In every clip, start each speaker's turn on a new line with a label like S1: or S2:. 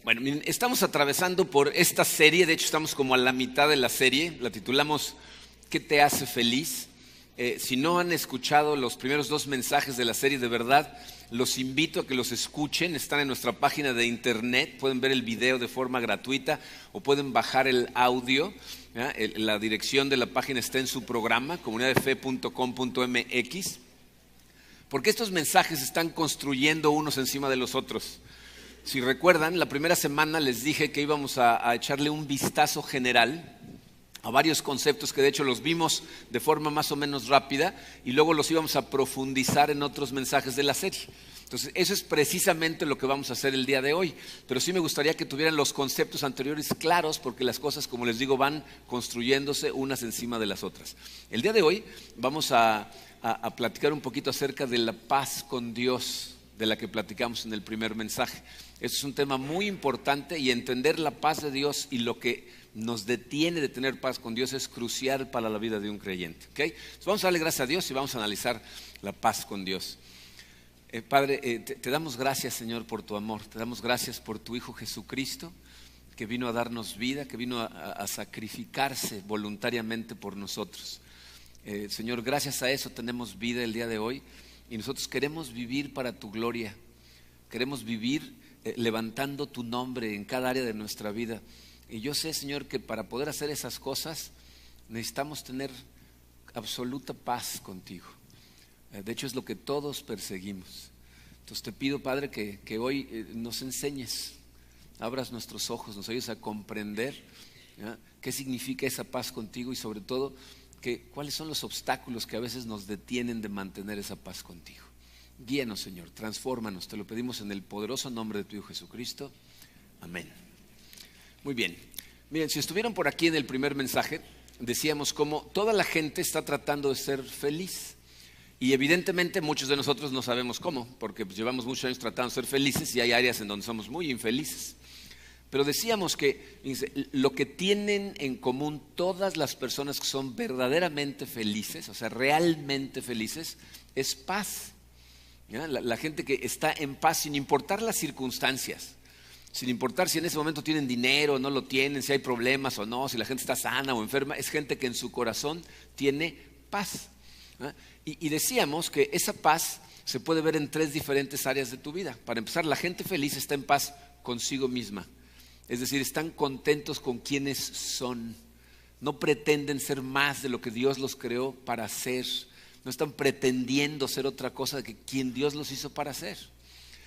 S1: Bueno, miren, estamos atravesando por esta serie, de hecho estamos como a la mitad de la serie, la titulamos ¿Qué te hace feliz? Si no han escuchado los primeros 2 mensajes de la serie, de verdad, los invito a que los escuchen. Están en nuestra página de internet, pueden ver el video de forma gratuita o pueden bajar el audio. La dirección de la página está en su programa, comunidaddefe.com.mx, porque estos mensajes están construyendo unos encima de los otros. Si recuerdan, la primera semana les dije que íbamos a echarle un vistazo general a varios conceptos que de hecho los vimos de forma más o menos rápida y luego los íbamos a profundizar en otros mensajes de la serie. Entonces, eso es precisamente lo que vamos a hacer el día de hoy. Pero sí me gustaría que tuvieran los conceptos anteriores claros porque las cosas, como les digo, van construyéndose unas encima de las otras. El día de hoy vamos a platicar un poquito acerca de la paz con Dios, de la que platicamos en el primer mensaje. Este es un tema muy importante y entender la paz de Dios y lo que nos detiene de tener paz con Dios es crucial para la vida de un creyente. ¿Okay? Entonces vamos a darle gracias a Dios y vamos a analizar la paz con Dios. Padre, te damos gracias, Señor, por tu amor. Te damos gracias por tu Hijo Jesucristo, que vino a darnos vida, que vino a sacrificarse voluntariamente por nosotros. Señor, gracias a eso tenemos vida el día de hoy y nosotros queremos vivir para tu gloria. Queremos vivir levantando tu nombre en cada área de nuestra vida. Y yo sé, Señor, que para poder hacer esas cosas necesitamos tener absoluta paz contigo. De hecho, es lo que todos perseguimos. Entonces te pido, Padre, que hoy nos enseñes, abras nuestros ojos, nos ayudes a comprender qué significa esa paz contigo y sobre todo, cuáles son los obstáculos que a veces nos detienen de mantener esa paz contigo. Guíanos, Señor, transfórmanos, te lo pedimos en el poderoso nombre de tu Hijo Jesucristo. Amén. Muy bien. Miren, si estuvieron por aquí en el primer mensaje, decíamos cómo toda la gente está tratando de ser feliz. Y evidentemente muchos de nosotros no sabemos cómo, porque pues llevamos muchos años tratando de ser felices y hay áreas en donde somos muy infelices. Pero decíamos que lo que tienen en común todas las personas que son verdaderamente felices, o sea, realmente felices, es paz. La gente que está en paz sin importar las circunstancias, sin importar si en ese momento tienen dinero o no lo tienen, si hay problemas o no, si la gente está sana o enferma, es gente que en su corazón tiene paz. Y decíamos que esa paz se puede ver en 3 diferentes áreas de tu vida. Para empezar, la gente feliz está en paz consigo misma. Es decir, están contentos con quienes son. No pretenden ser más de lo que Dios los creó para ser. No están pretendiendo ser otra cosa que quien Dios los hizo para ser.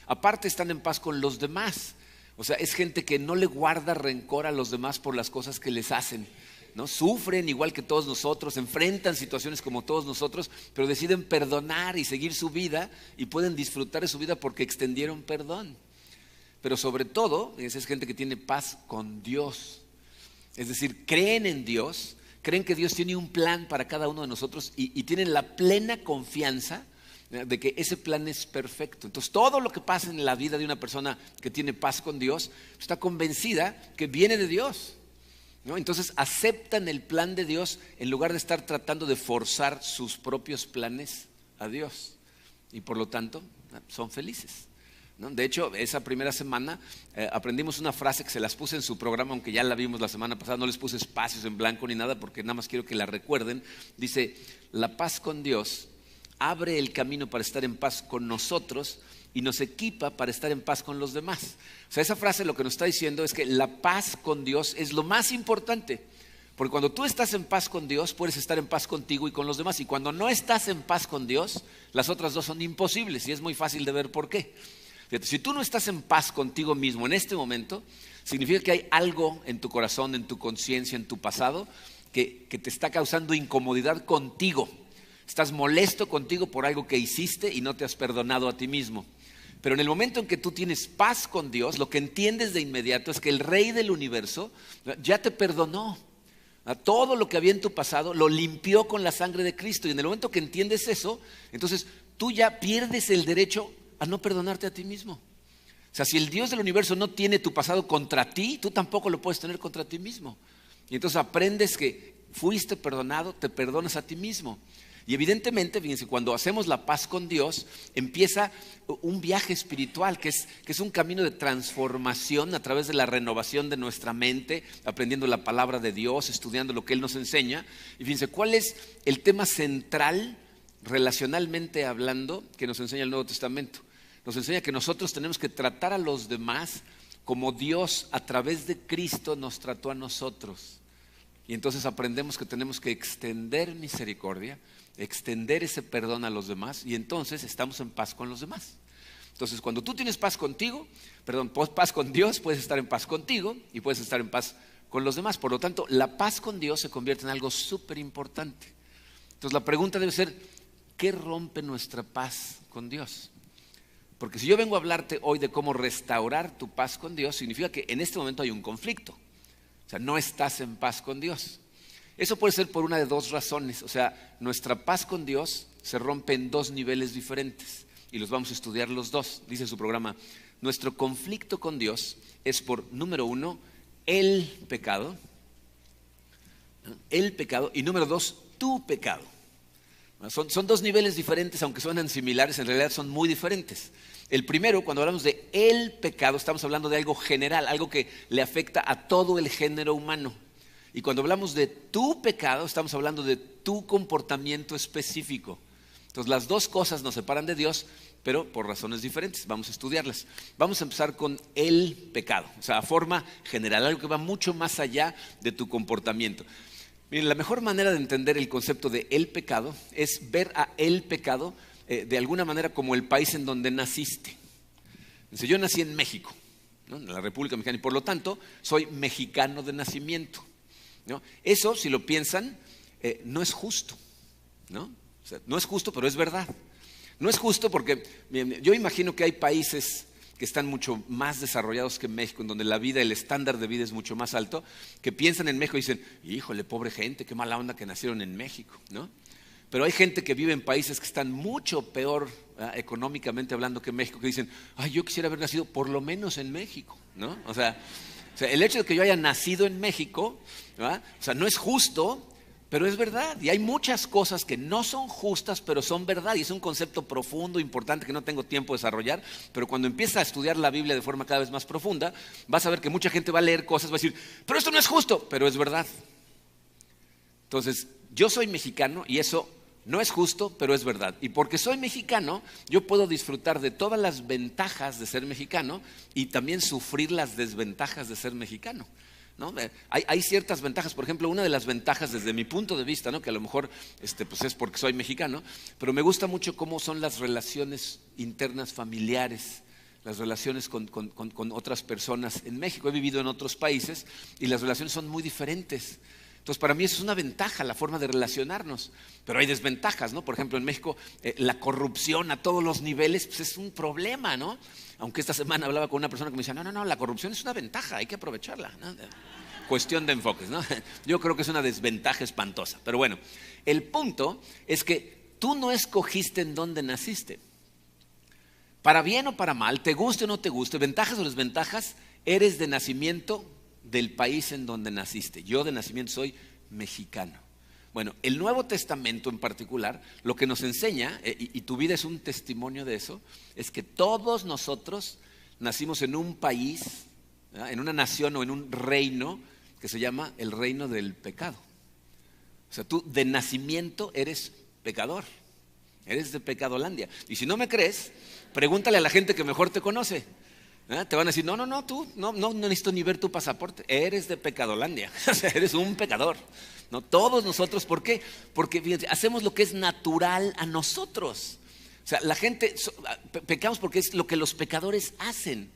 S1: Aparte, están en paz con los demás. O sea, es gente que no le guarda rencor a los demás por las cosas que les hacen, ¿no? Sufren igual que todos nosotros, enfrentan situaciones como todos nosotros, pero deciden perdonar y seguir su vida y pueden disfrutar de su vida porque extendieron perdón. Pero sobre todo, es gente que tiene paz con Dios. Es decir, creen en Dios, creen que Dios tiene un plan para cada uno de nosotros y tienen la plena confianza de que ese plan es perfecto. Entonces todo lo que pasa en la vida de una persona que tiene paz con Dios está convencida que viene de Dios, ¿no? Entonces aceptan el plan de Dios en lugar de estar tratando de forzar sus propios planes a Dios y por lo tanto son felices, ¿no? De hecho, esa primera semana aprendimos una frase que se las puse en su programa, aunque ya la vimos la semana pasada, no les puse espacios en blanco ni nada porque nada más quiero que la recuerden. Dice, la paz con Dios abre el camino para estar en paz con nosotros y nos equipa para estar en paz con los demás. O sea, esa frase lo que nos está diciendo es que la paz con Dios es lo más importante. Porque cuando tú estás en paz con Dios, puedes estar en paz contigo y con los demás. Y cuando no estás en paz con Dios, las otras 2 son imposibles y es muy fácil de ver por qué. Fíjate, si tú no estás en paz contigo mismo en este momento, significa que hay algo en tu corazón, en tu conciencia, en tu pasado, que te está causando incomodidad contigo. Estás molesto contigo por algo que hiciste y no te has perdonado a ti mismo. Pero en el momento en que tú tienes paz con Dios, lo que entiendes de inmediato es que el Rey del universo ya te perdonó. Todo lo que había en tu pasado lo limpió con la sangre de Cristo. Y en el momento que entiendes eso, entonces tú ya pierdes el derecho a no perdonarte a ti mismo. O sea, si el Dios del universo no tiene tu pasado contra ti, tú tampoco lo puedes tener contra ti mismo. Y entonces aprendes que fuiste perdonado, te perdonas a ti mismo. Y evidentemente, fíjense, cuando hacemos la paz con Dios, empieza un viaje espiritual que es un camino de transformación a través de la renovación de nuestra mente, aprendiendo la palabra de Dios, estudiando lo que Él nos enseña. Y fíjense, ¿cuál es el tema central, relacionalmente hablando, que nos enseña el Nuevo Testamento? Nos enseña que nosotros tenemos que tratar a los demás como Dios a través de Cristo nos trató a nosotros. Y entonces aprendemos que tenemos que extender misericordia, extender ese perdón a los demás, y entonces estamos en paz con los demás. Entonces, cuando tú tienes paz con Dios, puedes estar en paz contigo y puedes estar en paz con los demás. Por lo tanto, la paz con Dios se convierte en algo súper importante. Entonces, la pregunta debe ser, ¿qué rompe nuestra paz con Dios? Porque si yo vengo a hablarte hoy de cómo restaurar tu paz con Dios, significa que en este momento hay un conflicto. O sea, no estás en paz con Dios. Eso puede ser por una de dos razones. O sea, nuestra paz con Dios se rompe en dos niveles diferentes. Y los vamos a estudiar los dos. Dice su programa, nuestro conflicto con Dios es por, número uno, el pecado. El pecado. Y número dos, tu pecado. Son dos niveles diferentes, aunque suenan similares, en realidad son muy diferentes. El primero, cuando hablamos de el pecado, estamos hablando de algo general, algo que le afecta a todo el género humano. Y cuando hablamos de tu pecado, estamos hablando de tu comportamiento específico. Entonces, las dos cosas nos separan de Dios, pero por razones diferentes. Vamos a estudiarlas. Vamos a empezar con el pecado, o sea, a forma general, algo que va mucho más allá de tu comportamiento. Miren, la mejor manera de entender el concepto de el pecado es ver a el pecado de alguna manera como el país en donde naciste. Entonces, yo nací en México, ¿no? En la República Mexicana, y por lo tanto soy mexicano de nacimiento, ¿no? Eso, si lo piensan, no es justo, ¿no? O sea, no es justo, pero es verdad. No es justo porque yo imagino que hay países que están mucho más desarrollados que México, en donde la vida, el estándar de vida es mucho más alto, que piensan en México y dicen, híjole, pobre gente, qué mala onda que nacieron en México, ¿no? Pero hay gente que vive en países que están mucho peor económicamente hablando que México, que dicen, ay, yo quisiera haber nacido por lo menos en México, ¿no? O sea, el hecho de que yo haya nacido en México, ¿verdad? O sea, no es justo, pero es verdad. Y hay muchas cosas que no son justas, pero son verdad. Y es un concepto profundo, importante, que no tengo tiempo de desarrollar. Pero cuando empiezas a estudiar la Biblia de forma cada vez más profunda, vas a ver que mucha gente va a leer cosas, va a decir, pero esto no es justo, pero es verdad. Entonces, yo soy mexicano y eso no es justo, pero es verdad. Y porque soy mexicano, yo puedo disfrutar de todas las ventajas de ser mexicano y también sufrir las desventajas de ser mexicano, ¿no? Hay ciertas ventajas. Por ejemplo, una de las ventajas desde mi punto de vista, ¿no? Que a lo mejor pues es porque soy mexicano, pero me gusta mucho cómo son las relaciones internas familiares, las relaciones con otras personas en México. He vivido en otros países y las relaciones son muy diferentes. Entonces, para mí eso es una ventaja, la forma de relacionarnos. Pero hay desventajas, ¿no? Por ejemplo, en México la corrupción a todos los niveles pues es un problema, ¿no? Aunque esta semana hablaba con una persona que me decía, no, la corrupción es una ventaja, hay que aprovecharla, ¿no? Cuestión de enfoques, ¿no? Yo creo que es una desventaja espantosa. Pero bueno, el punto es que tú no escogiste en dónde naciste. Para bien o para mal, te guste o no te guste, ventajas o desventajas, eres de nacimiento del país en donde naciste. Yo de nacimiento soy mexicano. Bueno, el Nuevo Testamento en particular, lo que nos enseña, y tu vida es un testimonio de eso, es que todos nosotros nacimos en un país, ¿verdad? En una nación o en un reino que se llama el reino del pecado. O sea, tú de nacimiento eres pecador, eres de Pecadolandia. Y si no me crees, pregúntale a la gente que mejor te conoce. Te van a decir, no, tú no necesito ni ver tu pasaporte, eres de Pecadolandia, o sea, eres un pecador. No, todos nosotros, ¿por qué? Porque fíjense, hacemos lo que es natural a nosotros. O sea, la gente, pecamos porque es lo que los pecadores hacen.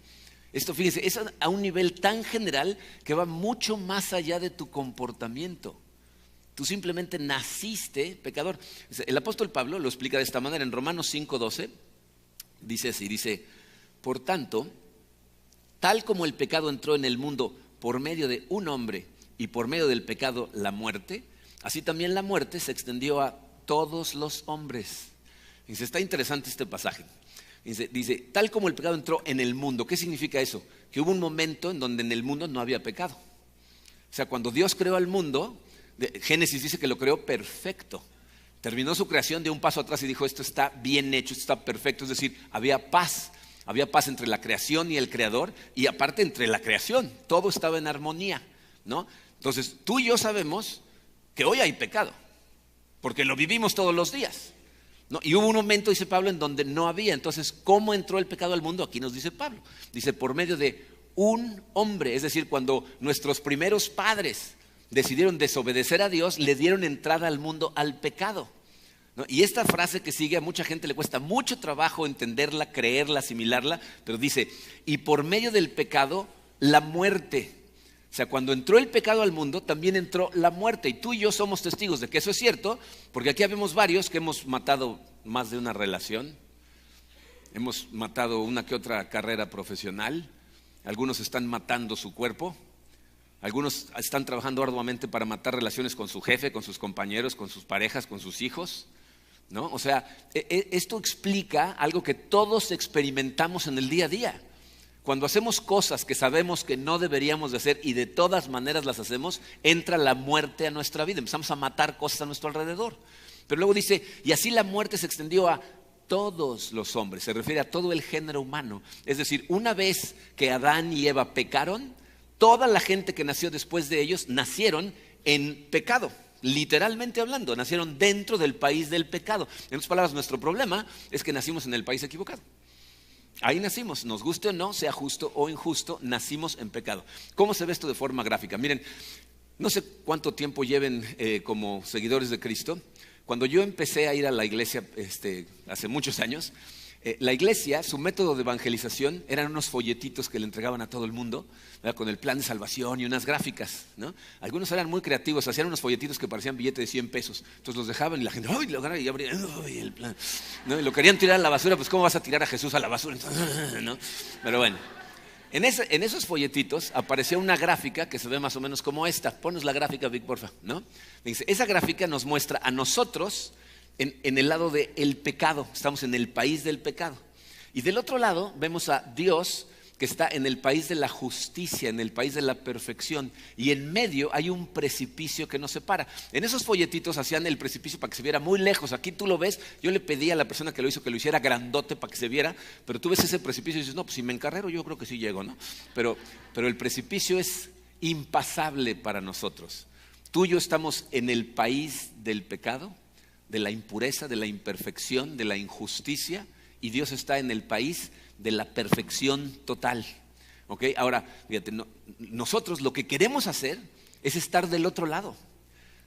S1: Esto, fíjense, es a un nivel tan general que va mucho más allá de tu comportamiento. Tú simplemente naciste pecador. El apóstol Pablo lo explica de esta manera en Romanos 5:12, dice así, dice, por tanto, tal como el pecado entró en el mundo por medio de un hombre y por medio del pecado la muerte, así también la muerte se extendió a todos los hombres. Dice, está interesante este pasaje. Dice, tal como el pecado entró en el mundo. ¿Qué significa eso? Que hubo un momento en donde en el mundo no había pecado. O sea, cuando Dios creó al mundo, Génesis dice que lo creó perfecto. Terminó su creación, dio un paso atrás y dijo, esto está bien hecho, esto está perfecto. Es decir, había paz entre la creación y el creador, y aparte entre la creación, todo estaba en armonía, ¿no? Entonces, tú y yo sabemos que hoy hay pecado, porque lo vivimos todos los días, ¿no? Y hubo un momento, dice Pablo, en donde no había. Entonces, ¿cómo entró el pecado al mundo? Aquí nos dice Pablo. Dice, por medio de un hombre. Es decir, cuando nuestros primeros padres decidieron desobedecer a Dios, le dieron entrada al mundo al pecado, ¿no? Y esta frase que sigue, a mucha gente le cuesta mucho trabajo entenderla, creerla, asimilarla, pero dice, y por medio del pecado, la muerte. O sea, cuando entró el pecado al mundo, también entró la muerte. Y tú y yo somos testigos de que eso es cierto, porque aquí habemos varios que hemos matado más de una relación, hemos matado una que otra carrera profesional, algunos están matando su cuerpo, algunos están trabajando arduamente para matar relaciones con su jefe, con sus compañeros, con sus parejas, con sus hijos, ¿no? O sea, esto explica algo que todos experimentamos en el día a día. Cuando hacemos cosas que sabemos que no deberíamos de hacer y de todas maneras las hacemos, entra la muerte a nuestra vida, empezamos a matar cosas a nuestro alrededor. Pero luego dice, y así la muerte se extendió a todos los hombres, se refiere a todo el género humano. Es decir, una vez que Adán y Eva pecaron, toda la gente que nació después de ellos nacieron en pecado, literalmente hablando, nacieron dentro del país del pecado. En otras palabras, nuestro problema es que nacimos en el país equivocado. Ahí nacimos, nos guste o no, sea justo o injusto, nacimos en pecado. ¿Cómo se ve esto de forma gráfica? Miren, no sé cuánto tiempo lleven como seguidores de Cristo. Cuando yo empecé a ir a la iglesia hace muchos años, la iglesia, su método de evangelización eran unos folletitos que le entregaban a todo el mundo, ¿verdad? Con el plan de salvación y unas gráficas, ¿no? Algunos eran muy creativos, hacían unos folletitos que parecían billetes de 100 pesos. Entonces los dejaban y la gente, ¡ay! Lo agarraban y abrían, ¡ay! El plan, ¿no? Y lo querían tirar a la basura, pues ¿cómo vas a tirar a Jesús a la basura? ¿No? Pero bueno, en esos folletitos aparecía una gráfica que se ve más o menos como esta. Ponos la gráfica, Vic, porfa, ¿no? Dice, esa gráfica nos muestra a nosotros en el lado del pecado, estamos en el país del pecado. Y del otro lado vemos a Dios que está en el país de la justicia, en el país de la perfección. Y en medio hay un precipicio que nos separa. En esos folletitos hacían el precipicio para que se viera muy lejos. Aquí tú lo ves, yo le pedí a la persona que lo hizo que lo hiciera grandote para que se viera, pero tú ves ese precipicio y dices, no, pues si me encarrero yo creo que sí llego, ¿no? Pero el precipicio es impasable para nosotros. Tú y yo estamos en el país del pecado, de la impureza, de la imperfección, de la injusticia, y Dios está en el país de la perfección total. ¿Ok? Ahora, fíjate, nosotros lo que queremos hacer es estar del otro lado.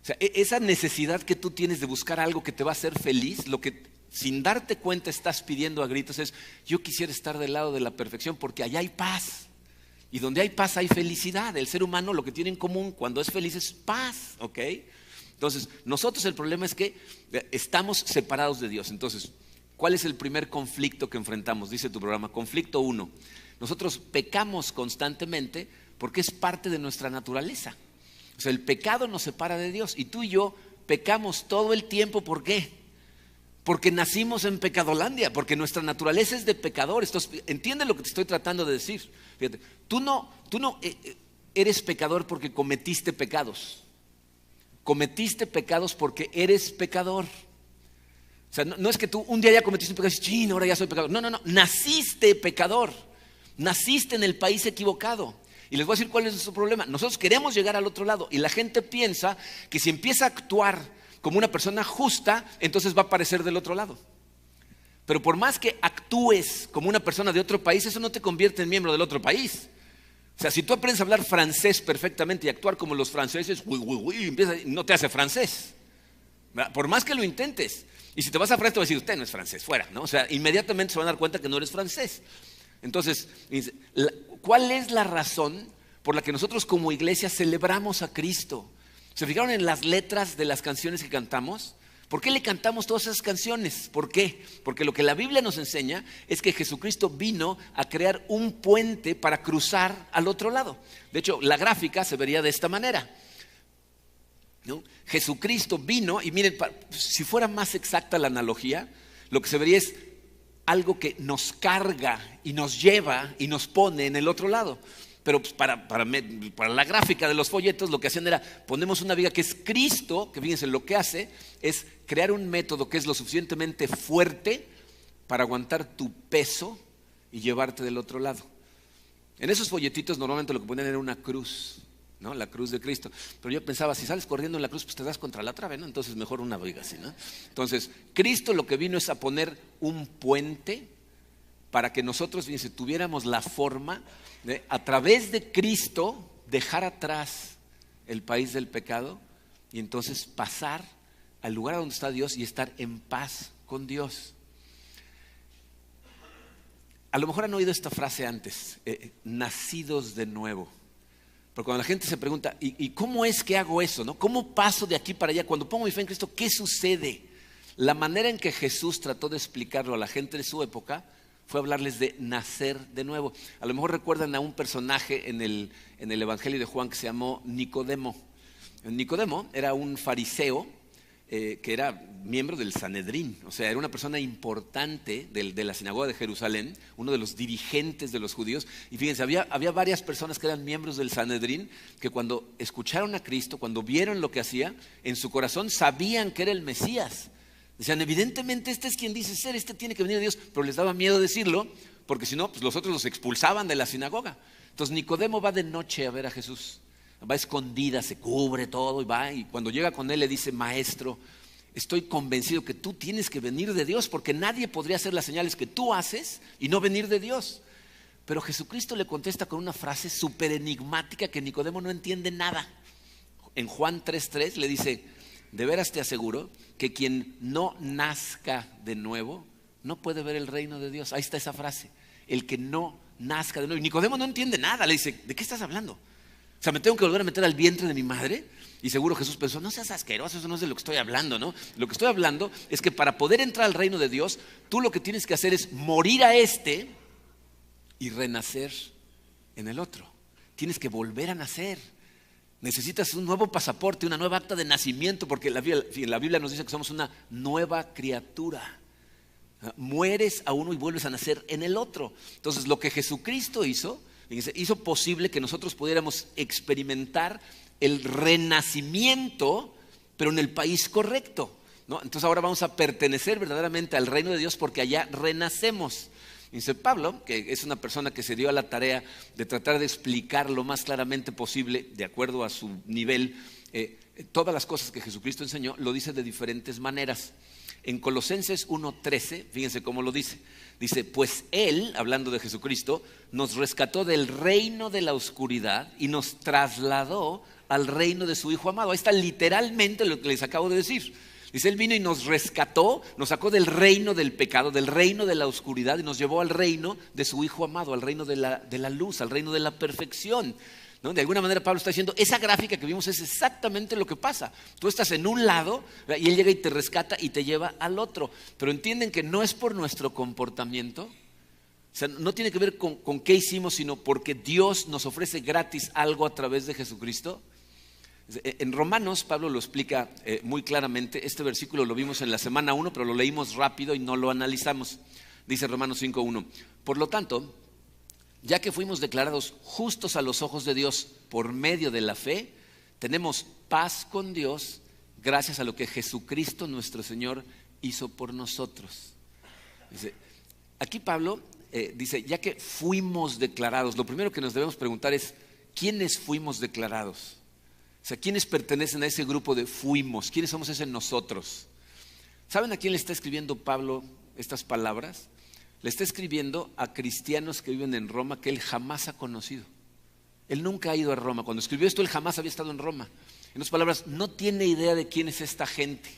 S1: O sea, esa necesidad que tú tienes de buscar algo que te va a hacer feliz, lo que sin darte cuenta estás pidiendo a gritos es, yo quisiera estar del lado de la perfección porque allá hay paz. Y donde hay paz hay felicidad. El ser humano lo que tiene en común cuando es feliz es paz. ¿Ok? Entonces, nosotros el problema es que estamos separados de Dios. Entonces, ¿cuál es el primer conflicto que enfrentamos? Dice tu programa, conflicto 1. Nosotros pecamos constantemente porque es parte de nuestra naturaleza. O sea, el pecado nos separa de Dios. Y tú y yo pecamos todo el tiempo. ¿Por qué? Porque nacimos en pecadolandia, porque nuestra naturaleza es de pecadores. Entonces, entiende lo que te estoy tratando de decir. Fíjate, tú no eres pecador porque cometiste pecados. Cometiste pecados porque eres pecador. O sea, no es que tú un día ya cometiste un pecado y dices, chin, ahora ya soy pecador. No, naciste pecador. Naciste en el país equivocado. Y les voy a decir cuál es nuestro problema. Nosotros queremos llegar al otro lado y la gente piensa que si empieza a actuar como una persona justa, entonces va a aparecer del otro lado. Pero por más que actúes como una persona de otro país, eso no te convierte en miembro del otro país. O sea, si tú aprendes a hablar francés perfectamente y actuar como los franceses, no te hace francés, ¿verdad? Por más que lo intentes. Y si te vas a Francia, te vas a decir, usted no es francés, fuera, ¿no? O sea, inmediatamente se van a dar cuenta que no eres francés. Entonces, ¿cuál es la razón por la que nosotros como iglesia celebramos a Cristo? ¿Se fijaron en las letras de las canciones que cantamos? ¿Por qué le cantamos todas esas canciones? ¿Por qué? Porque lo que la Biblia nos enseña es que Jesucristo vino a crear un puente para cruzar al otro lado. De hecho, la gráfica se vería de esta manera, ¿no? Jesucristo vino, y miren, si fuera más exacta la analogía, lo que se vería es algo que nos carga y nos lleva y nos pone en el otro lado. Pero pues, para la gráfica de los folletos lo que hacían era, ponemos una viga que es Cristo, que fíjense, lo que hace es crear un método que es lo suficientemente fuerte para aguantar tu peso y llevarte del otro lado. En esos folletitos normalmente lo que ponían era una cruz, ¿no? La cruz de Cristo. Pero yo pensaba, si sales corriendo en la cruz, pues te das contra la trave, ¿no? Entonces mejor una viga así, ¿no? Entonces, Cristo lo que vino es a poner un puente para que nosotros, fíjense, tuviéramos la forma de, a través de Cristo, dejar atrás el país del pecado y entonces pasar al lugar donde está Dios y estar en paz con Dios. A lo mejor han oído esta frase antes, nacidos de nuevo. Pero cuando la gente se pregunta, ¿y cómo es que hago eso? ¿No? ¿Cómo paso de aquí para allá? Cuando pongo mi fe en Cristo, ¿qué sucede? La manera en que Jesús trató de explicarlo a la gente de su época fue hablarles de nacer de nuevo. A lo mejor recuerdan a un personaje en el Evangelio de Juan que se llamó Nicodemo. Nicodemo era un fariseo que era miembro del Sanedrín, o sea, era una persona importante de la sinagoga de Jerusalén, uno de los dirigentes de los judíos. Y fíjense, había varias personas que eran miembros del Sanedrín que cuando escucharon a Cristo, cuando vieron lo que hacía, en su corazón sabían que era el Mesías. Decían, evidentemente este es quien dice ser, este tiene que venir de Dios, pero les daba miedo decirlo, porque si no, pues los otros los expulsaban de la sinagoga. Entonces Nicodemo va de noche a ver a Jesús. Va escondida, se cubre todo y va, y cuando llega con él le dice, maestro, estoy convencido que tú tienes que venir de Dios, porque nadie podría hacer las señales que tú haces y no venir de Dios. Pero Jesucristo le contesta con una frase súper enigmática que Nicodemo no entiende nada. En Juan 3:3 le dice, de veras te aseguro que quien no nazca de nuevo no puede ver el reino de Dios. Ahí está esa frase, el que no nazca de nuevo. Y Nicodemo no entiende nada, le dice, ¿de qué estás hablando? O sea, ¿me tengo que volver a meter al vientre de mi madre? Y seguro Jesús pensó, no seas asqueroso, eso no es de lo que estoy hablando, ¿no? Lo que estoy hablando es que para poder entrar al reino de Dios, tú lo que tienes que hacer es morir a este y renacer en el otro. Tienes que volver a nacer. Necesitas un nuevo pasaporte, una nueva acta de nacimiento, porque la Biblia nos dice que somos una nueva criatura. Mueres a uno y vuelves a nacer en el otro. Entonces, lo que Jesucristo hizo posible que nosotros pudiéramos experimentar el renacimiento, pero en el país correcto, ¿no? Entonces ahora vamos a pertenecer verdaderamente al reino de Dios porque allá renacemos. Dice Pablo, que es una persona que se dio a la tarea de tratar de explicar lo más claramente posible, de acuerdo a su nivel, todas las cosas que Jesucristo enseñó, lo dice de diferentes maneras. En Colosenses 1:13, fíjense cómo lo dice. Dice, pues Él, hablando de Jesucristo, nos rescató del reino de la oscuridad y nos trasladó al reino de su Hijo amado. Ahí está literalmente lo que les acabo de decir. Dice, Él vino y nos rescató, nos sacó del reino del pecado, del reino de la oscuridad y nos llevó al reino de su Hijo amado, al reino de la luz, al reino de la perfección, ¿no? De alguna manera Pablo está diciendo, esa gráfica que vimos es exactamente lo que pasa. Tú estás en un lado y Él llega y te rescata y te lleva al otro. Pero entienden que no es por nuestro comportamiento, o sea, no tiene que ver con qué hicimos, sino porque Dios nos ofrece gratis algo a través de Jesucristo. En Romanos, Pablo lo explica muy claramente. Este versículo lo vimos en la semana 1, pero lo leímos rápido y no lo analizamos. Dice Romanos 5:1, por lo tanto, ya que fuimos declarados justos a los ojos de Dios por medio de la fe, tenemos paz con Dios gracias a lo que Jesucristo nuestro Señor hizo por nosotros. Dice, aquí Pablo dice, ya que fuimos declarados, lo primero que nos debemos preguntar es, ¿quiénes fuimos declarados? O sea, ¿quiénes pertenecen a ese grupo de fuimos? ¿Quiénes somos ese nosotros? ¿Saben a quién le está escribiendo Pablo estas palabras? Le está escribiendo a cristianos que viven en Roma que él jamás ha conocido. Él nunca ha ido a Roma. Cuando escribió esto, él jamás había estado en Roma. En otras palabras, no tiene idea de quién es esta gente,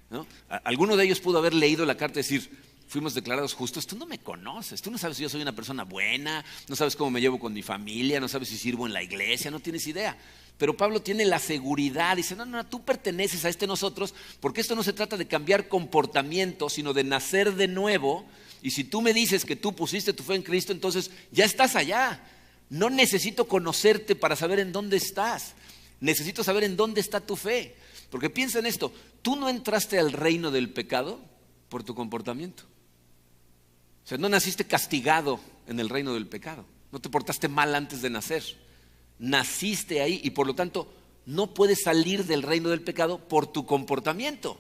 S1: ¿no? Alguno de ellos pudo haber leído la carta y decir, fuimos declarados justos. Tú no me conoces, tú no sabes si yo soy una persona buena, no sabes cómo me llevo con mi familia, no sabes si sirvo en la iglesia, no tienes idea. Pero Pablo tiene la seguridad, dice, no, tú perteneces a nosotros, porque esto no se trata de cambiar comportamiento, sino de nacer de nuevo. Y si tú me dices que tú pusiste tu fe en Cristo, entonces ya estás allá. No necesito conocerte para saber en dónde estás. Necesito saber en dónde está tu fe. Porque piensa en esto, tú no entraste al reino del pecado por tu comportamiento. O sea, no naciste castigado en el reino del pecado. No te portaste mal antes de nacer. Naciste ahí y por lo tanto no puedes salir del reino del pecado por tu comportamiento.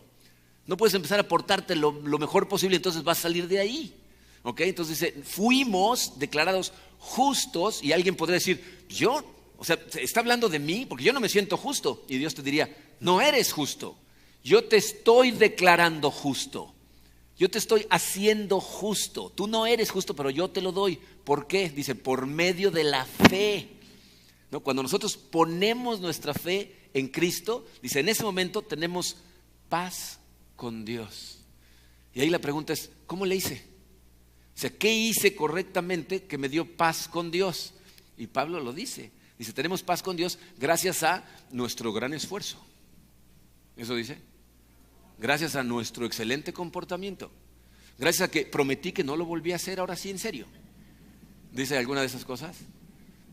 S1: No puedes empezar a portarte lo mejor posible, entonces vas a salir de ahí. ¿Ok? Entonces dice, fuimos declarados justos y alguien podría decir, yo, o sea, está hablando de mí porque yo no me siento justo. Y Dios te diría, no eres justo. Yo te estoy declarando justo. Yo te estoy haciendo justo. Tú no eres justo, pero yo te lo doy. ¿Por qué? Dice, por medio de la fe. ¿No? Cuando nosotros ponemos nuestra fe en Cristo, dice, en ese momento tenemos paz con Dios. Y ahí la pregunta es, ¿cómo le hice? O sea, ¿qué hice correctamente que me dio paz con Dios? Y Pablo lo dice. Dice, tenemos paz con Dios gracias a nuestro gran esfuerzo. ¿Eso dice? Gracias a nuestro excelente comportamiento. Gracias a que prometí que no lo volví a hacer, ahora sí en serio. ¿Dice alguna de esas cosas?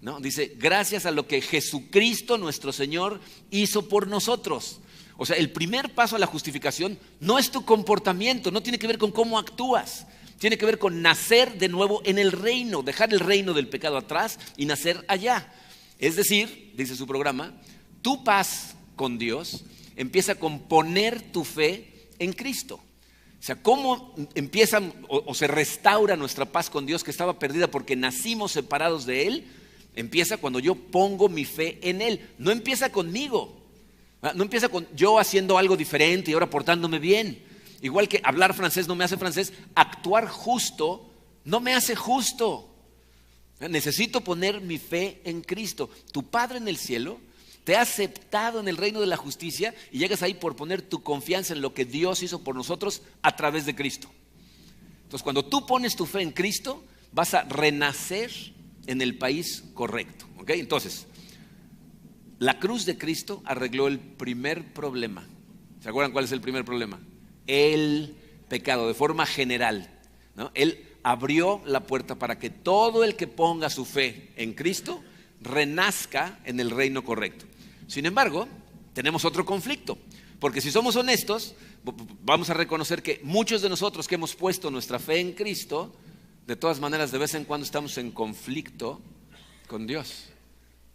S1: No, dice, gracias a lo que Jesucristo nuestro Señor hizo por nosotros. O sea, el primer paso a la justificación no es tu comportamiento, no tiene que ver con cómo actúas. Tiene que ver con nacer de nuevo en el reino, dejar el reino del pecado atrás y nacer allá. Es decir, dice su programa, tu paz con Dios empieza con poner tu fe en Cristo. O sea, ¿cómo empieza o se restaura nuestra paz con Dios que estaba perdida porque nacimos separados de Él? Empieza cuando yo pongo mi fe en Él. No empieza conmigo. No empieza con yo haciendo algo diferente y ahora portándome bien. Igual que hablar francés no me hace francés, actuar justo no me hace justo. Necesito poner mi fe en Cristo. Tu Padre en el cielo te ha aceptado en el reino de la justicia y llegas ahí por poner tu confianza en lo que Dios hizo por nosotros a través de Cristo. Entonces, cuando tú pones tu fe en Cristo, vas a renacer en el país correcto. ¿Ok? Entonces, la cruz de Cristo arregló el primer problema. ¿Se acuerdan cuál es el primer problema? El pecado, de forma general, ¿no? Él abrió la puerta para que todo el que ponga su fe en Cristo renazca en el reino correcto. Sin embargo, tenemos otro conflicto, porque si somos honestos, vamos a reconocer que muchos de nosotros que hemos puesto nuestra fe en Cristo, de todas maneras, de vez en cuando estamos en conflicto con Dios.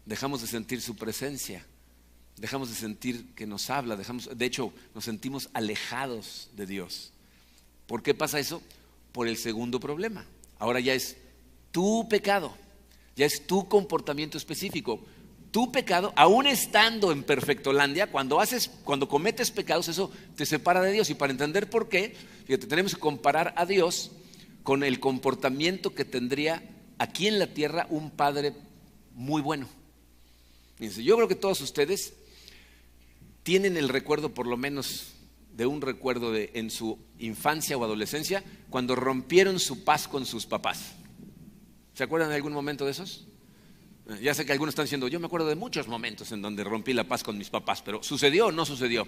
S1: Dejamos de sentir su presencia, dejamos de sentir que nos habla, de hecho, nos sentimos alejados de Dios. ¿Por qué pasa eso? Por el segundo problema. Ahora ya es tu pecado, ya es tu comportamiento específico. Tu pecado, aún estando en Perfectolandia, cuando cometes pecados, eso te separa de Dios. Y para entender por qué, fíjate, tenemos que comparar a Dios con el comportamiento que tendría aquí en la tierra un padre muy bueno. Fíjense, yo creo que todos ustedes tienen el recuerdo, por lo menos de un recuerdo en su infancia o adolescencia, cuando rompieron su paz con sus papás. ¿Se acuerdan de algún momento de esos? Ya sé que algunos están diciendo, yo me acuerdo de muchos momentos en donde rompí la paz con mis papás, pero ¿sucedió o no sucedió?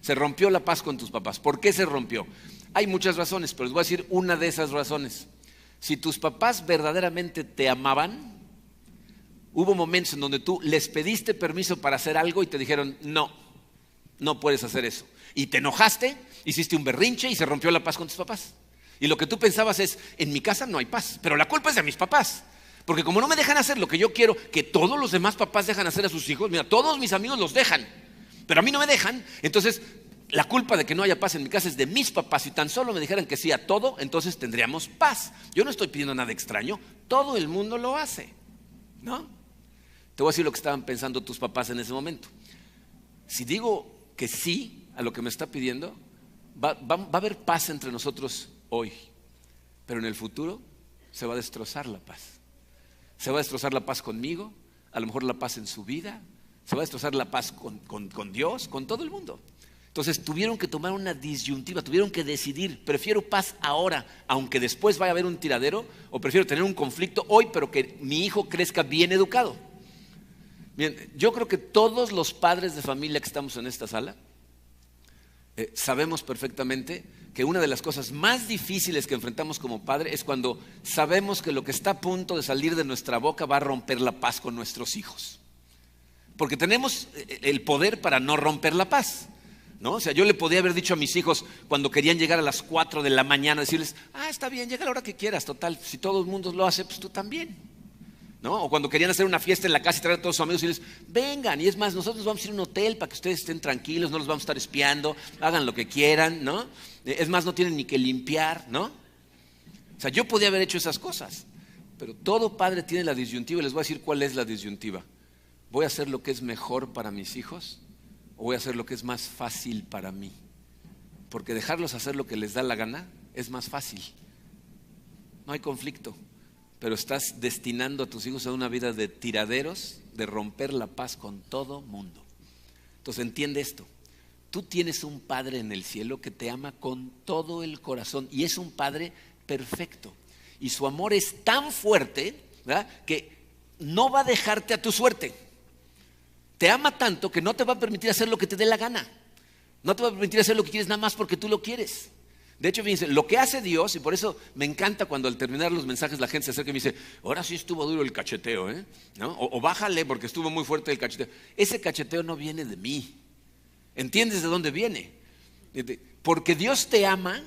S1: Se rompió la paz con tus papás. ¿Por qué se rompió? Hay muchas razones, pero les voy a decir una de esas razones. Si tus papás verdaderamente te amaban, hubo momentos en donde tú les pediste permiso para hacer algo y te dijeron, no puedes hacer eso. Y te enojaste, hiciste un berrinche y se rompió la paz con tus papás. Y lo que tú pensabas es, en mi casa no hay paz, pero la culpa es de mis papás. Porque como no me dejan hacer lo que yo quiero, que todos los demás papás dejan hacer a sus hijos, mira, todos mis amigos los dejan, pero a mí no me dejan, entonces la culpa de que no haya paz en mi casa es de mis papás. Si tan solo me dijeran que sí a todo, entonces tendríamos paz. Yo no estoy pidiendo nada extraño, todo el mundo lo hace, ¿no? Te voy a decir lo que estaban pensando tus papás en ese momento. Si digo que sí a lo que me está pidiendo, va a haber paz entre nosotros hoy, pero en el futuro se va a destrozar la paz. Se va a destrozar la paz conmigo, a lo mejor la paz en su vida, se va a destrozar la paz con Dios, con todo el mundo. Entonces tuvieron que tomar una disyuntiva, tuvieron que decidir, prefiero paz ahora, aunque después vaya a haber un tiradero, o prefiero tener un conflicto hoy, pero que mi hijo crezca bien educado. Bien, yo creo que todos los padres de familia que estamos en esta sala sabemos perfectamente que una de las cosas más difíciles que enfrentamos como padre es cuando sabemos que lo que está a punto de salir de nuestra boca va a romper la paz con nuestros hijos. Porque tenemos el poder para no romper la paz, ¿no? O sea, yo le podía haber dicho a mis hijos cuando querían llegar a las 4 de la mañana, decirles, está bien, llega a la hora que quieras, total, si todo el mundo lo hace, pues tú también. ¿no? O cuando querían hacer una fiesta en la casa y traer a todos sus amigos y les, vengan, y es más, nosotros vamos a ir a un hotel para que ustedes estén tranquilos, no los vamos a estar espiando, hagan lo que quieran, ¿no? Es más, no tienen ni que limpiar, ¿no? O sea, yo podía haber hecho esas cosas, pero todo padre tiene la disyuntiva, y les voy a decir cuál es la disyuntiva. ¿Voy a hacer lo que es mejor para mis hijos o voy a hacer lo que es más fácil para mí? Porque dejarlos hacer lo que les da la gana es más fácil. No hay conflicto, pero estás destinando a tus hijos a una vida de tiraderos, de romper la paz con todo mundo. Entonces entiende esto. Tú tienes un Padre en el cielo que te ama con todo el corazón y es un Padre perfecto. Y su amor es tan fuerte, ¿verdad?, que no va a dejarte a tu suerte. Te ama tanto que no te va a permitir hacer lo que te dé la gana. No te va a permitir hacer lo que quieres nada más porque tú lo quieres. De hecho, fíjense, lo que hace Dios, y por eso me encanta cuando al terminar los mensajes la gente se acerca y me dice, ahora sí estuvo duro el cacheteo, ¿no? O bájale porque estuvo muy fuerte el cacheteo. Ese cacheteo no viene de mí. ¿Entiendes de dónde viene? Porque Dios te ama,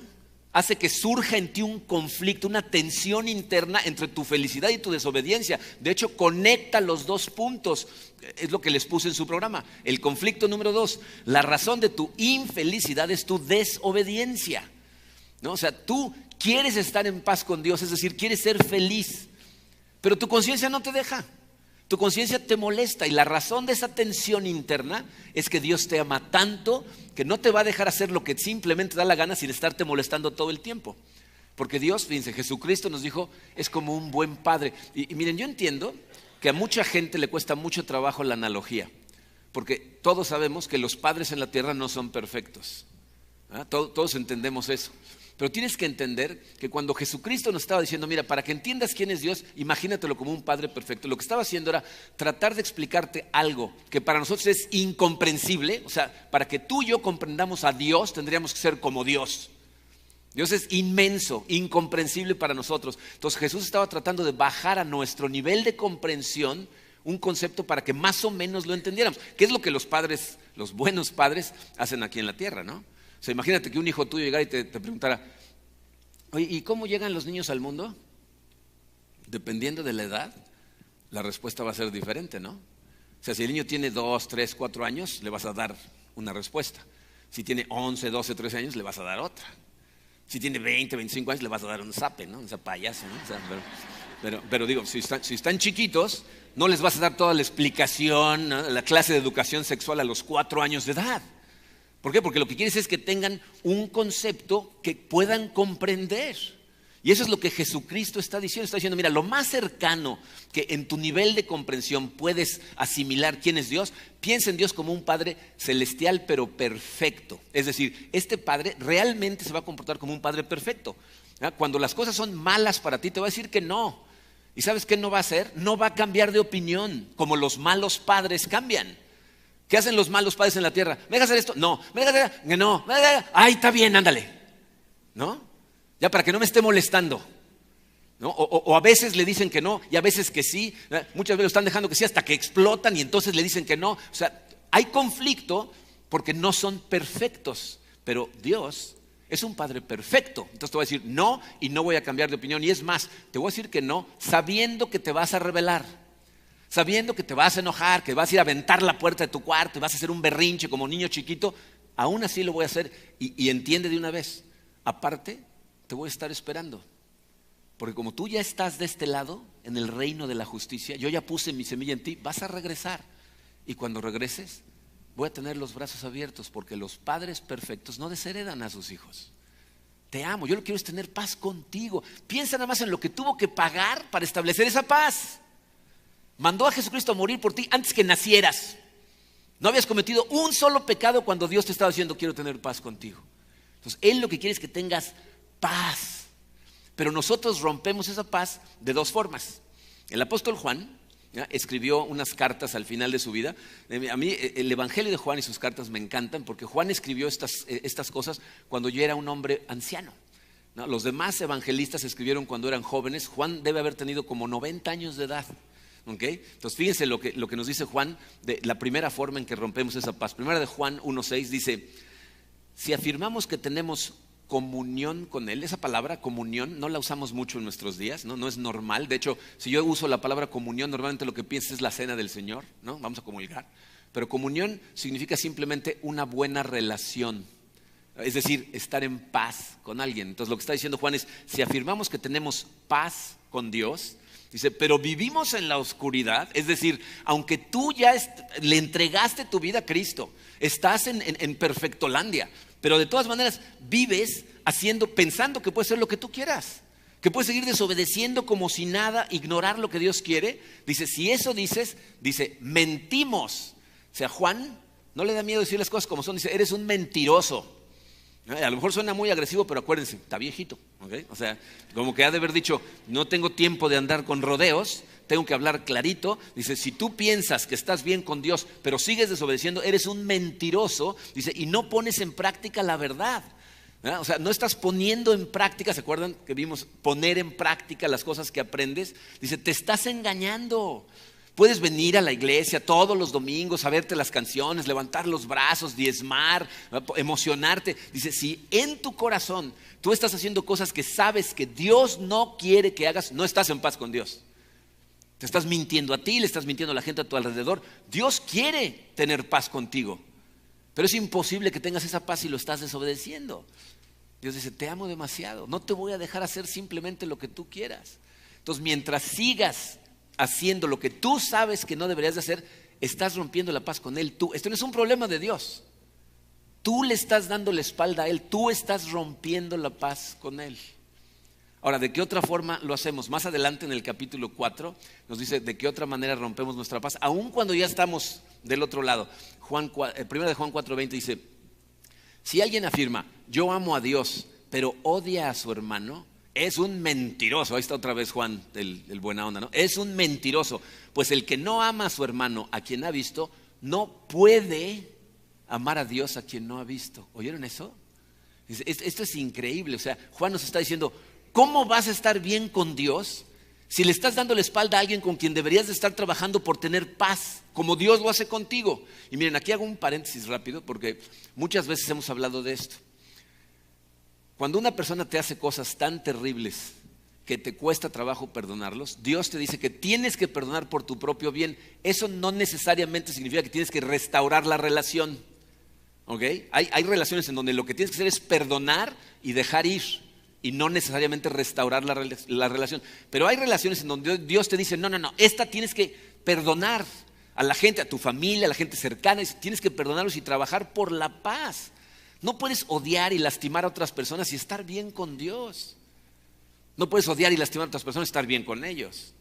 S1: hace que surja en ti un conflicto, una tensión interna entre tu felicidad y tu desobediencia. De hecho, conecta los dos puntos. Es lo que les puse en su programa. El conflicto número 2, la razón de tu infelicidad es tu desobediencia, ¿no? O sea, tú quieres estar en paz con Dios, es decir, quieres ser feliz, pero tu conciencia no te deja. Tu conciencia te molesta y la razón de esa tensión interna es que Dios te ama tanto que no te va a dejar hacer lo que simplemente da la gana sin estarte molestando todo el tiempo. Porque Dios, fíjense, Jesucristo nos dijo, es como un buen padre. Y miren, yo entiendo que a mucha gente le cuesta mucho trabajo la analogía, porque todos sabemos que los padres en la tierra no son perfectos, ¿ah? Todos entendemos eso. Pero tienes que entender que cuando Jesucristo nos estaba diciendo, mira, para que entiendas quién es Dios, imagínatelo como un Padre perfecto. Lo que estaba haciendo era tratar de explicarte algo que para nosotros es incomprensible. O sea, para que tú y yo comprendamos a Dios, tendríamos que ser como Dios. Dios es inmenso, incomprensible para nosotros. Entonces Jesús estaba tratando de bajar a nuestro nivel de comprensión un concepto para que más o menos lo entendiéramos. ¿Qué es lo que los padres, los buenos padres, hacen aquí en la tierra, no? O sea, imagínate que un hijo tuyo llegara y te preguntara, oye, ¿y cómo llegan los niños al mundo? Dependiendo de la edad, la respuesta va a ser diferente, ¿no? O sea, si el niño tiene 2, 3, 4 años, le vas a dar una respuesta. Si tiene 11, 12, 13 años, le vas a dar otra. Si tiene 20, 25 años, le vas a dar un zape, ¿no? Un zapayazo, ¿no? O sea, pero digo, si están chiquitos, no les vas a dar toda la explicación, ¿no?, la clase de educación sexual a los 4 años de edad. ¿Por qué? Porque lo que quieres es que tengan un concepto que puedan comprender. Y eso es lo que Jesucristo está diciendo. Está diciendo, mira, lo más cercano que en tu nivel de comprensión puedes asimilar quién es Dios, piensa en Dios como un Padre celestial pero perfecto. Es decir, este Padre realmente se va a comportar como un Padre perfecto. Cuando las cosas son malas para ti, te va a decir que no. ¿Y sabes qué no va a hacer? No va a cambiar de opinión, como los malos padres cambian. ¿Qué hacen los malos padres en la tierra? ¿Me dejas hacer esto? No. ¿Me dejas hacer? No. Ay, está bien, ándale. ¿No? Ya para que no me esté molestando, ¿no? O a veces le dicen que no y a veces que sí. Muchas veces lo están dejando que sí hasta que explotan y entonces le dicen que no. O sea, hay conflicto porque no son perfectos. Pero Dios es un Padre perfecto. Entonces te voy a decir no y no voy a cambiar de opinión. Y es más, te voy a decir que no sabiendo que te vas a rebelar. Sabiendo que te vas a enojar, que vas a ir a aventar la puerta de tu cuarto y vas a hacer un berrinche como niño chiquito, aún así lo voy a hacer y entiende de una vez. Aparte, te voy a estar esperando. Porque como tú ya estás de este lado, en el reino de la justicia, yo ya puse mi semilla en ti, vas a regresar. Y cuando regreses, voy a tener los brazos abiertos porque los padres perfectos no desheredan a sus hijos. Te amo, yo lo que quiero es tener paz contigo. Piensa nada más en lo que tuvo que pagar para establecer esa paz. Mandó a Jesucristo a morir por ti antes que nacieras. No habías cometido un solo pecado cuando Dios te estaba diciendo quiero tener paz contigo. Entonces Él lo que quiere es que tengas paz. Pero nosotros rompemos esa paz de dos formas. El apóstol Juan, ¿ya?, escribió unas cartas al final de su vida. A mí el Evangelio de Juan y sus cartas me encantan porque Juan escribió estas cosas cuando yo era un hombre anciano, ¿no? Los demás evangelistas escribieron cuando eran jóvenes. Juan debe haber tenido como 90 años de edad. ¿Okay? Entonces fíjense lo que nos dice Juan de la primera forma en que rompemos esa paz. Primera de Juan 1:6 dice, si afirmamos que tenemos comunión con Él. Esa palabra, comunión, no la usamos mucho en nuestros días, ¿no? No es normal. De hecho, si yo uso la palabra comunión, normalmente lo que pienso es la cena del Señor, ¿no? Vamos a comulgar. Pero comunión significa simplemente una buena relación. Es decir, estar en paz con alguien. Entonces lo que está diciendo Juan es, si afirmamos que tenemos paz con Dios, dice, pero vivimos en la oscuridad, es decir, aunque tú ya le entregaste tu vida a Cristo, estás en perfectolandia, pero de todas maneras vives pensando que puedes hacer lo que tú quieras, que puedes seguir desobedeciendo como si nada, ignorar lo que Dios quiere. Dice, si eso dices, dice, mentimos. O sea, Juan no le da miedo decir las cosas como son, dice, eres un mentiroso. A lo mejor suena muy agresivo, pero acuérdense, está viejito, ¿okay? O sea, como que ha de haber dicho, no tengo tiempo de andar con rodeos, tengo que hablar clarito. Dice, si tú piensas que estás bien con Dios, pero sigues desobedeciendo, eres un mentiroso. Dice, y no pones en práctica la verdad. O sea, no estás poniendo en práctica, ¿se acuerdan que vimos poner en práctica las cosas que aprendes? Dice, te estás engañando. Puedes venir a la iglesia todos los domingos, saberte las canciones, levantar los brazos, diezmar, emocionarte. Dice, si en tu corazón tú estás haciendo cosas que sabes que Dios no quiere que hagas, no estás en paz con Dios. Te estás mintiendo a ti, le estás mintiendo a la gente a tu alrededor. Dios quiere tener paz contigo, pero es imposible que tengas esa paz si lo estás desobedeciendo. Dios dice, te amo demasiado, no te voy a dejar hacer simplemente lo que tú quieras. Entonces, mientras sigas haciendo lo que tú sabes que no deberías de hacer, estás rompiendo la paz con Él. Esto no es un problema de Dios. Tú le estás dando la espalda a Él, tú estás rompiendo la paz con Él. Ahora, ¿de qué otra forma lo hacemos? Más adelante en el capítulo 4 nos dice de qué otra manera rompemos nuestra paz, aun cuando ya estamos del otro lado. Primero de Juan 4:20 dice, si alguien afirma, yo amo a Dios, pero odia a su hermano, es un mentiroso. Ahí está otra vez Juan, el buena onda, ¿no? Es un mentiroso, pues el que no ama a su hermano, a quien ha visto, no puede amar a Dios a quien no ha visto. ¿Oyeron eso? Esto es increíble. O sea, Juan nos está diciendo, ¿cómo vas a estar bien con Dios si le estás dando la espalda a alguien con quien deberías de estar trabajando por tener paz, como Dios lo hace contigo? Y miren, aquí hago un paréntesis rápido, porque muchas veces hemos hablado de esto. Cuando una persona te hace cosas tan terribles que te cuesta trabajo perdonarlos, Dios te dice que tienes que perdonar por tu propio bien. Eso no necesariamente significa que tienes que restaurar la relación, ¿ok? Hay relaciones en donde lo que tienes que hacer es perdonar y dejar ir, y no necesariamente restaurar la relación. Pero hay relaciones en donde Dios te dice, no, esta tienes que perdonar a la gente, a tu familia, a la gente cercana, tienes que perdonarlos y trabajar por la paz. No puedes odiar y lastimar a otras personas y estar bien con Dios. No puedes odiar y lastimar a otras personas y estar bien con ellos.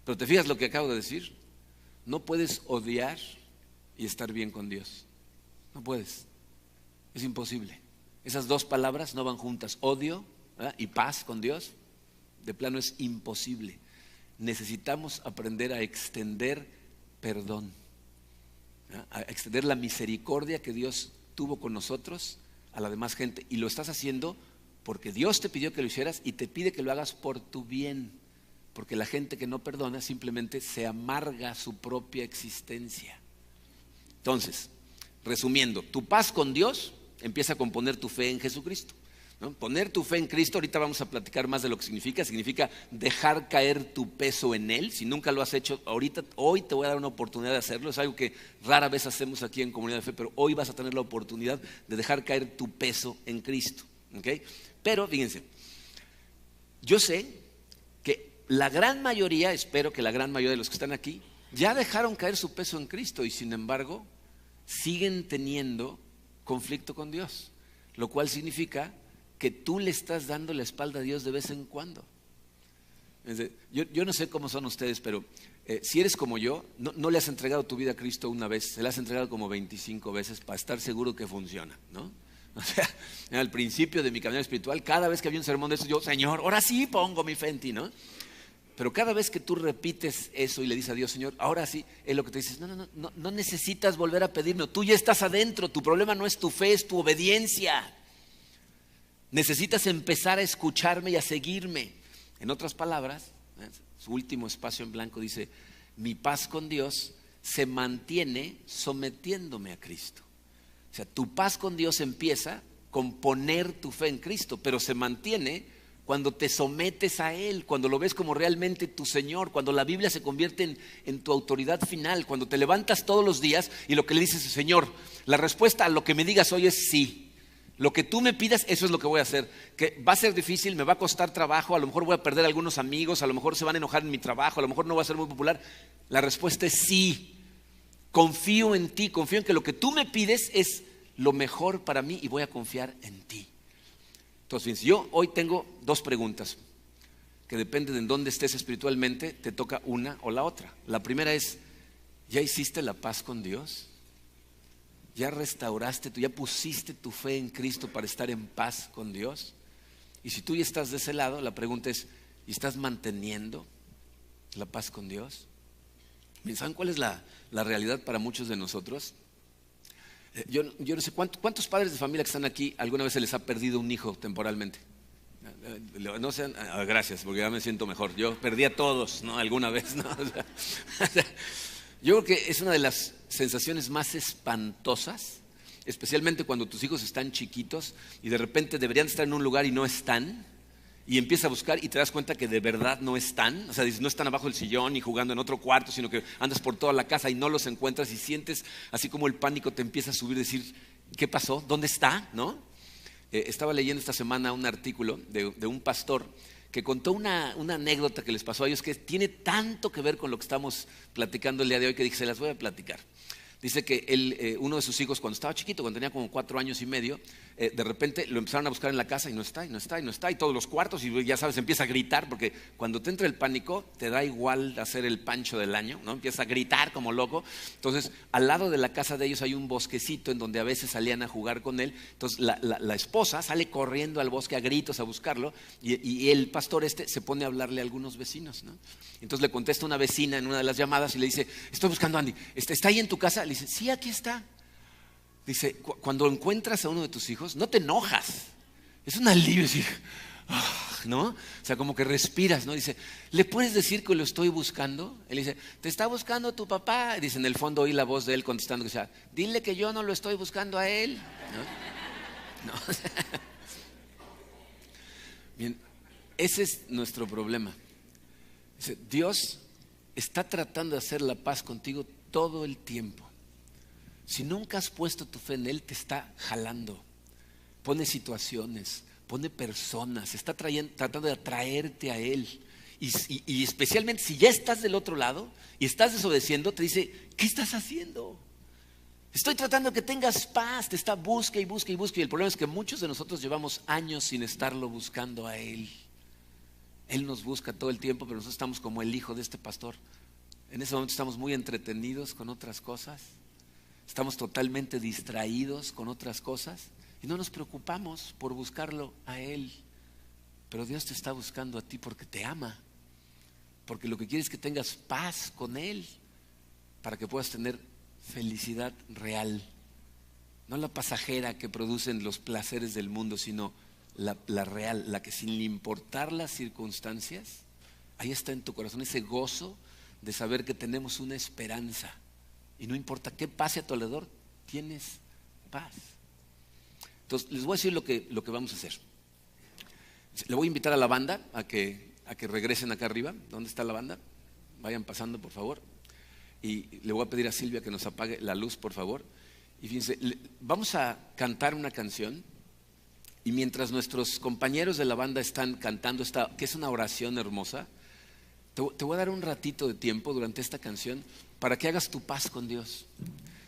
S1: Pero ¿te fijas lo que acabo de decir? No puedes odiar y estar bien con Dios. No puedes. Es imposible. Esas dos palabras no van juntas. Odio, ¿verdad?, y paz con Dios, de plano es imposible. Necesitamos aprender a extender perdón, ¿verdad?, a extender la misericordia que Dios tuvo con nosotros a la demás gente, y lo estás haciendo porque Dios te pidió que lo hicieras y te pide que lo hagas por tu bien, porque la gente que no perdona simplemente se amarga su propia existencia. Entonces, resumiendo, tu paz con Dios empieza con poner tu fe en Jesucristo, ¿no? Poner tu fe en Cristo, ahorita vamos a platicar más de lo que significa dejar caer tu peso en Él. Si nunca lo has hecho, hoy te voy a dar una oportunidad de hacerlo. Es algo que rara vez hacemos aquí en Comunidad de Fe, pero hoy vas a tener la oportunidad de dejar caer tu peso en Cristo, ¿okay? Pero fíjense, yo sé que la gran mayoría, espero que la gran mayoría de los que están aquí, ya dejaron caer su peso en Cristo y sin embargo siguen teniendo conflicto con Dios, lo cual significa que tú le estás dando la espalda a Dios de vez en cuando. Yo no sé cómo son ustedes, pero si eres como yo, no le has entregado tu vida a Cristo una vez, se la has entregado como 25 veces para estar seguro que funciona, ¿no? O sea, al principio de mi camino espiritual, cada vez que había un sermón de eso, yo, Señor, ahora sí pongo mi fe en ti, ¿no? Pero cada vez que tú repites eso y le dices a Dios, Señor, ahora sí, es lo que te dices, no necesitas volver a pedirme, tú ya estás adentro, tu problema no es tu fe, es tu obediencia. Necesitas empezar a escucharme y a seguirme. En otras palabras, su último espacio en blanco dice, mi paz con Dios se mantiene sometiéndome a Cristo. O sea, tu paz con Dios empieza con poner tu fe en Cristo, pero se mantiene cuando te sometes a Él, cuando lo ves como realmente tu Señor, cuando la Biblia se convierte en tu autoridad final, cuando te levantas todos los días y lo que le dices, Señor, la respuesta a lo que me digas hoy es sí. Lo que tú me pidas, eso es lo que voy a hacer. Que va a ser difícil, me va a costar trabajo, a lo mejor voy a perder algunos amigos, a lo mejor se van a enojar en mi trabajo, a lo mejor no va a ser muy popular. La respuesta es sí. Confío en ti, confío en que lo que tú me pides es lo mejor para mí y voy a confiar en ti. Entonces, yo hoy tengo dos preguntas que dependen de en dónde estés espiritualmente, te toca una o la otra. La primera es, ¿ya hiciste la paz con Dios? ¿Ya restauraste, ya pusiste tu fe en Cristo para estar en paz con Dios? Y si tú ya estás de ese lado, la pregunta es, ¿y estás manteniendo la paz con Dios? ¿Saben cuál es la realidad para muchos de nosotros? Yo no sé cuántos padres de familia que están aquí alguna vez se les ha perdido un hijo temporalmente. No sean, gracias, porque ya me siento mejor. Yo perdí a todos, ¿no? Alguna vez, ¿no? Yo creo que es una de las sensaciones más espantosas, especialmente cuando tus hijos están chiquitos y de repente deberían estar en un lugar y no están, y empiezas a buscar y te das cuenta que de verdad no están. O sea, no están abajo del sillón ni jugando en otro cuarto, sino que andas por toda la casa y no los encuentras y sientes así como el pánico te empieza a subir, decir, ¿qué pasó? ¿Dónde está? ¿No? Estaba leyendo esta semana un artículo de un pastor que contó una anécdota que les pasó a ellos que tiene tanto que ver con lo que estamos platicando el día de hoy que dije, se las voy a platicar. Dice que él, uno de sus hijos cuando estaba chiquito, cuando tenía como 4 años y medio, de repente lo empezaron a buscar en la casa y no está, y no está, y no está, y todos los cuartos, y ya sabes, empieza a gritar, porque cuando te entra el pánico, te da igual hacer el pancho del año, ¿no? Empieza a gritar como loco. Entonces, al lado de la casa de ellos hay un bosquecito en donde a veces salían a jugar con él. Entonces, la esposa sale corriendo al bosque a gritos a buscarlo, y el pastor se pone a hablarle a algunos vecinos, ¿no? Entonces le contesta una vecina en una de las llamadas y le dice, estoy buscando a Andy, ¿está ahí en tu casa? Le dice, sí, aquí está. Dice, cuando encuentras a uno de tus hijos, no te enojas, es un alivio decir, ¿no? O sea, como que respiras, ¿no? Dice, ¿le puedes decir que lo estoy buscando? Él dice, te está buscando tu papá. Dice, en el fondo oí la voz de él contestando, o sea, dile que yo no lo estoy buscando a él, ¿no? No. Bien, ese es nuestro problema. Dice, Dios está tratando de hacer la paz contigo todo el tiempo. Si nunca has puesto tu fe en Él, te está jalando. Pone situaciones, pone personas, está tratando de atraerte a Él. Y especialmente si ya estás del otro lado y estás desobedeciendo, te dice, ¿qué estás haciendo? Estoy tratando de que tengas paz, te está busca y busca y busca. Y el problema es que muchos de nosotros llevamos años sin estarlo buscando a Él. Él nos busca todo el tiempo, pero nosotros estamos como el hijo de este pastor. En ese momento estamos muy entretenidos con otras cosas. Estamos totalmente distraídos con otras cosas y no nos preocupamos por buscarlo a Él. Pero Dios te está buscando a ti porque te ama, porque lo que quiere es que tengas paz con Él para que puedas tener felicidad real. No la pasajera que producen los placeres del mundo, sino la real, la que sin importar las circunstancias, ahí está en tu corazón ese gozo de saber que tenemos una esperanza. Y no importa qué pase a tu alrededor, tienes paz. Entonces, les voy a decir lo que vamos a hacer. Le voy a invitar a la banda a que regresen acá arriba. ¿Dónde está la banda? Vayan pasando, por favor. Y le voy a pedir a Silvia que nos apague la luz, por favor. Y fíjense, vamos a cantar una canción. Y mientras nuestros compañeros de la banda están cantando esta, que es una oración hermosa, te voy a dar un ratito de tiempo durante esta canción para que hagas tu paz con Dios.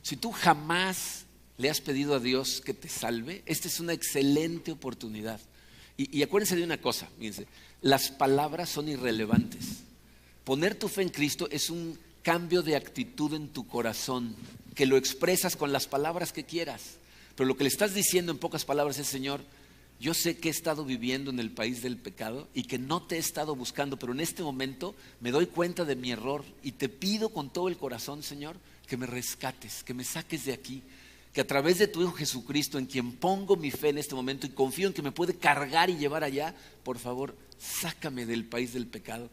S1: Si tú jamás le has pedido a Dios que te salve, esta es una excelente oportunidad. Y acuérdense de una cosa, fíjense, las palabras son irrelevantes. Poner tu fe en Cristo es un cambio de actitud en tu corazón, que lo expresas con las palabras que quieras. Pero lo que le estás diciendo en pocas palabras es, Señor, yo sé que he estado viviendo en el país del pecado y que no te he estado buscando, pero en este momento me doy cuenta de mi error y te pido con todo el corazón, Señor, que me rescates, que me saques de aquí, que a través de tu Hijo Jesucristo, en quien pongo mi fe en este momento y confío en que me puede cargar y llevar allá, por favor, sácame del país del pecado,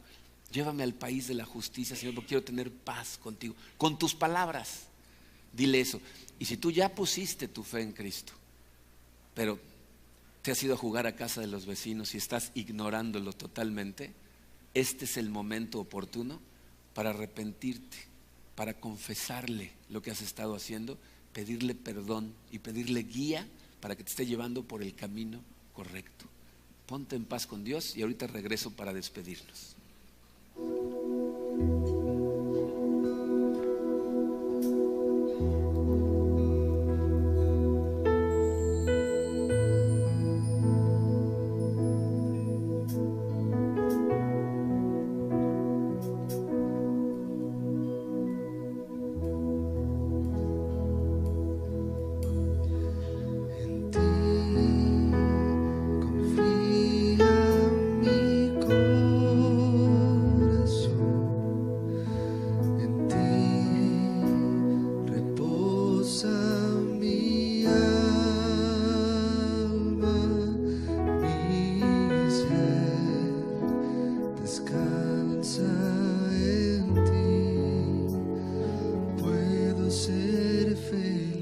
S1: llévame al país de la justicia, Señor, porque quiero tener paz contigo. Con tus palabras, dile eso. Y si tú ya pusiste tu fe en Cristo, pero te has ido a jugar a casa de los vecinos y estás ignorándolo totalmente, este es el momento oportuno para arrepentirte, para confesarle lo que has estado haciendo, pedirle perdón y pedirle guía para que te esté llevando por el camino correcto. Ponte en paz con Dios y ahorita regreso para despedirnos.
S2: Ser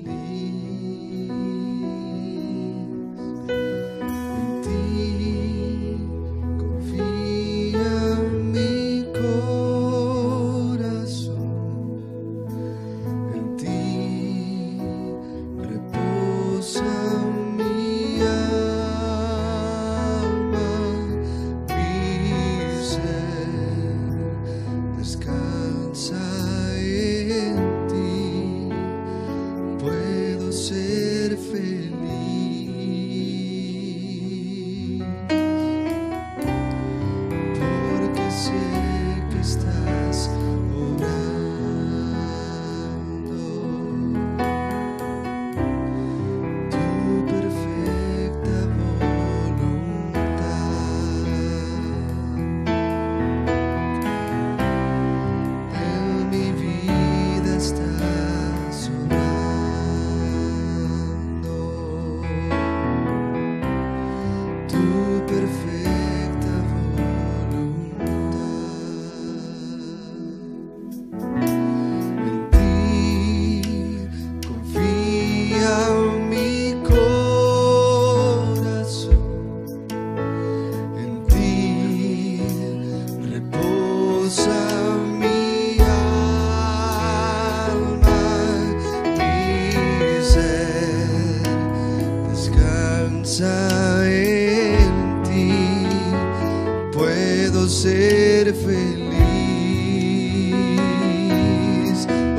S2: feliz,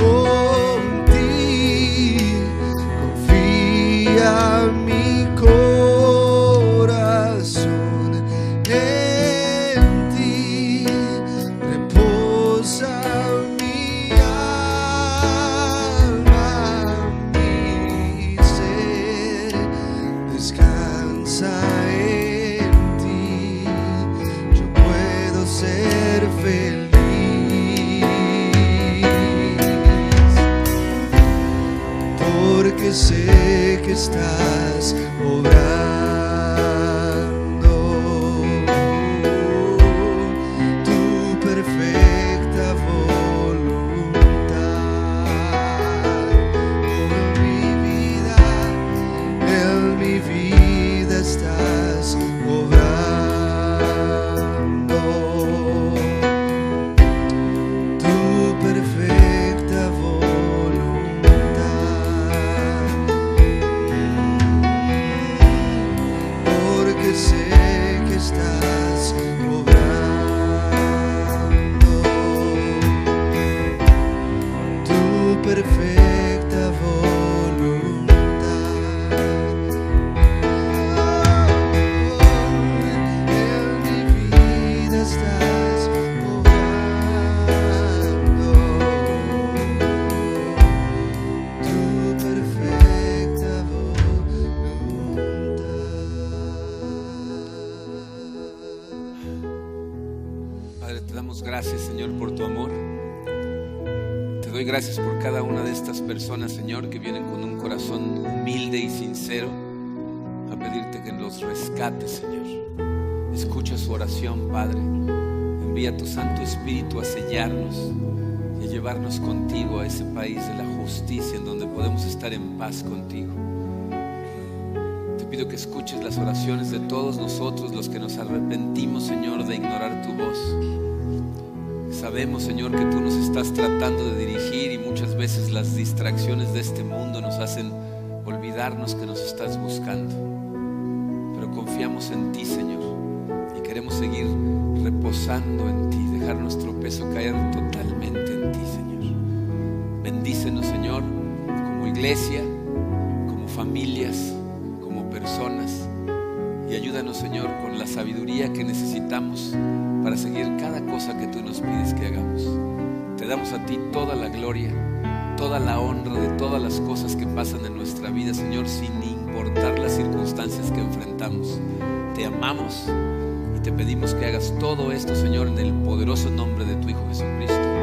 S2: oh, en ti confía mi corazón, en ti reposa mi alma, mi ser descansa en ti, yo puedo ser feliz, porque sé que estás obrando tu perfecta voluntad. En mi vida estás obrando tu perfecta voluntad, porque sé que estás obrando tu perfecta voluntad. En mi vida estás obrando tu perfecta voluntad.
S1: Padre, te damos gracias, Señor, por tu amor. Te doy gracias por cada una de estas personas, Señor, que vienen con un corazón humilde y sincero a pedirte que los rescates, Señor. Escucha su oración, Padre. Envía tu Santo Espíritu a sellarnos y a llevarnos contigo a ese país de la justicia en donde podemos estar en paz contigo. Te pido que escuches las oraciones de todos nosotros, los que nos arrepentimos, Señor, de ignorar tu voz. Sabemos, Señor, que tú nos estás tratando de dirigir y muchas veces las distracciones de este mundo nos hacen olvidarnos que nos estás buscando. Pero confiamos en ti, Señor, y queremos seguir reposando en ti, dejar nuestro peso caer totalmente en ti, Señor. Bendícenos, Señor, como iglesia, como familias, como personas, y ayúdanos, Señor, con la sabiduría que necesitamos para seguir cada cosa que tú nos pides que hagamos. Te damos a ti toda la gloria, toda la honra de todas las cosas que pasan en nuestra vida, Señor, sin importar las circunstancias que enfrentamos. Te amamos y te pedimos que hagas todo esto, Señor, en el poderoso nombre de tu Hijo Jesucristo.